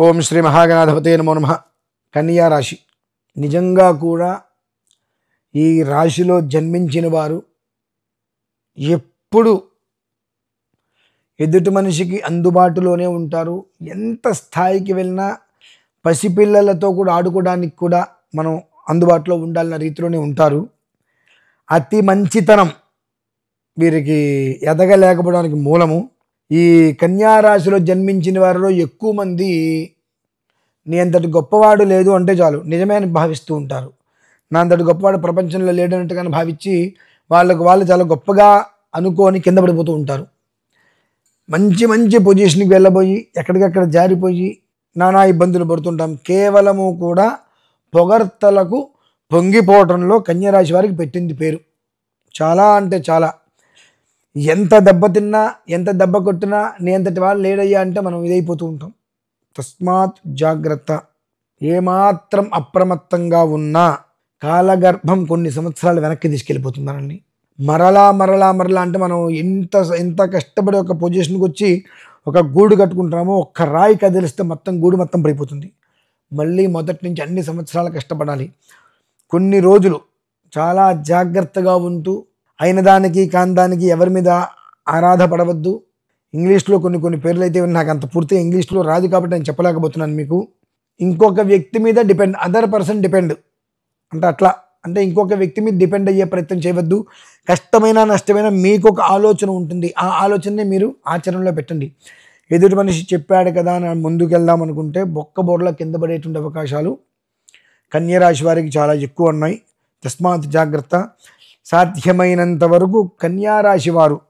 ఓం శ్రీ మహాగణాధిపతే నమో నమః. కన్యా రాశి నిజంగా కూడా ఈ రాశిలో జన్మించిన వారు ఎప్పుడు ఎదుటి మనిషికి అందుబాటులోనే ఉంటారు. ఎంత స్థాయికి వెళ్ళినా పసిపిల్లలతో కూడా ఆడుకోవడానికి కూడా మనం అందుబాటులో ఉండాలన్న రీతిలోనే ఉంటారు. అతి మంచితనం వీరికి ఎదగలేకపోవడానికి మూలము. ఈ కన్యా రాశిలో జన్మించిన వారిలో ఎక్కువ మంది నీ అంతటి గొప్పవాడు లేదు అంటే చాలు నిజమే అని భావిస్తూ ఉంటారు. నా అంతటి గొప్పవాడు ప్రపంచంలో లేడన్నట్టుగానే భావించి వాళ్ళు చాలా గొప్పగా అనుకోని కింద పడిపోతూ ఉంటారు. మంచి మంచి పొజిషన్కి వెళ్ళబోయి ఎక్కడికక్కడ జారిపోయి నానా ఇబ్బందులు పడుతుంటాం. కేవలము కూడా పొగడ్తలకు పొంగిపోవటంలో కన్యరాశి వారికి పెట్టింది పేరు. చాలా అంటే చాలా. ఎంత దెబ్బతిన్నా ఎంత దెబ్బ కొట్టినా నీ అంతటి వాళ్ళు లేడయ్యా అంటే మనం ఇదైపోతూ ఉంటాం. తస్మాత్ జాగ్రత్త. ఏమాత్రం అప్రమత్తంగా ఉన్నా కాలగర్భం కొన్ని సంవత్సరాలు వెనక్కి తీసుకెళ్ళిపోతుంది మనల్ని. మరలా అంటే మనం ఎంత కష్టపడి ఒక పొజిషన్కి వచ్చి ఒక గూడు కట్టుకుంటామో ఒక్క రాయి కదిలిస్తే మొత్తం గూడు మొత్తం పడిపోతుంది. మళ్ళీ మొదటి నుంచి అన్ని సంవత్సరాలు కష్టపడాలి. కొన్ని రోజులు చాలా జాగ్రత్తగా ఉంటూ అయిన దానికి కాని దానికి ఎవరి మీద ఆరాధపడవద్దు. ఇంగ్లీష్లో కొన్ని పేర్లు అయితే నాకు అంత పూర్తిగా ఇంగ్లీష్లో రాదు కాబట్టి నేను చెప్పలేకపోతున్నాను మీకు. ఇంకొక వ్యక్తి మీద డిపెండ్, అదర్ పర్సన్ డిపెండ్ అంటే అట్లా అంటే ఇంకొక వ్యక్తి మీద డిపెండ్ అయ్యే ప్రయత్నం చేయవద్దు. కష్టమైన నష్టమైన మీకు ఒక ఆలోచన ఉంటుంది. ఆ ఆలోచననే మీరు ఆచరణలో పెట్టండి. ఎదుటి మనిషి చెప్పాడు కదా అని ముందుకు వెళ్దాం అనుకుంటే బొక్కబోర్లా కింద పడేటువంటి అవకాశాలు కన్యరాశి వారికి చాలా ఎక్కువ ఉన్నాయి. తస్మాత్ జాగ్రత్త. సాధ్యమైనంత వరకు కన్యారాశి వారు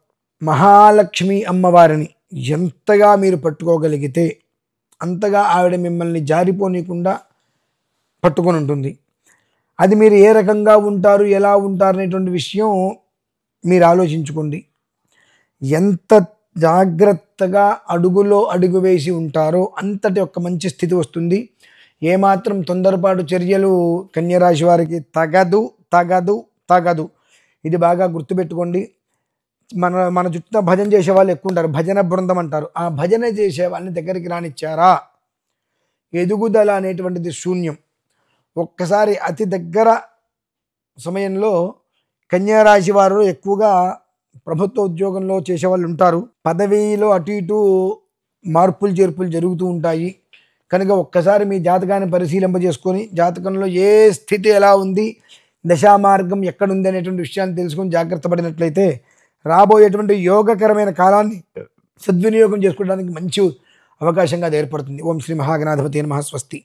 మహాలక్ష్మి అమ్మవారిని ఎంతగా మీరు పట్టుకోగలిగితే అంతగా ఆవిడ మిమ్మల్ని జారిపోనీయకుండా పట్టుకొని ఉంటుంది. అది మీరు ఏ రకంగా ఉంటారు ఎలా ఉంటారు అనేటువంటి విషయం మీరు ఆలోచించుకోండి. ఎంత జాగ్రత్తగా అడుగులో అడుగు వేసి ఉంటారో అంతటి ఒక మంచి స్థితి వస్తుంది. ఏమాత్రం తొందరపాటు చర్యలు కన్యరాశి వారికి తగదు. ఇది బాగా గుర్తుపెట్టుకోండి. మన చుట్టూ భజన చేసే వాళ్ళు ఎక్కువ ఉంటారు. భజన బృందం అంటారు. ఆ భజన చేసే వాళ్ళని దగ్గరికి రానిచ్చారా ఎదుగుదల అనేటువంటిది శూన్యం. ఒక్కసారి అతి దగ్గర సమయంలో కన్యారాశి వారు ఎక్కువగా ప్రభుత్వ ఉద్యోగంలో చేసేవాళ్ళు ఉంటారు. పదవిలో అటు ఇటు మార్పులు చేర్పులు జరుగుతూ ఉంటాయి. కనుక ఒక్కసారి మీ జాతకాన్ని పరిశీలింపజేసుకొని జాతకంలో ఏ స్థితి ఎలా ఉంది, దశామార్గం ఎక్కడుంది అనేటువంటి విషయాన్ని తెలుసుకొని జాగ్రత్త పడినట్లయితే రాబోయేటువంటి యోగకరమైన కాలాన్ని సద్వినియోగం చేసుకోవడానికి మంచి అవకాశంగా అది ఏర్పడుతుంది. ఓం శ్రీ మహాగణాధిపతి నమః. స్వస్తి.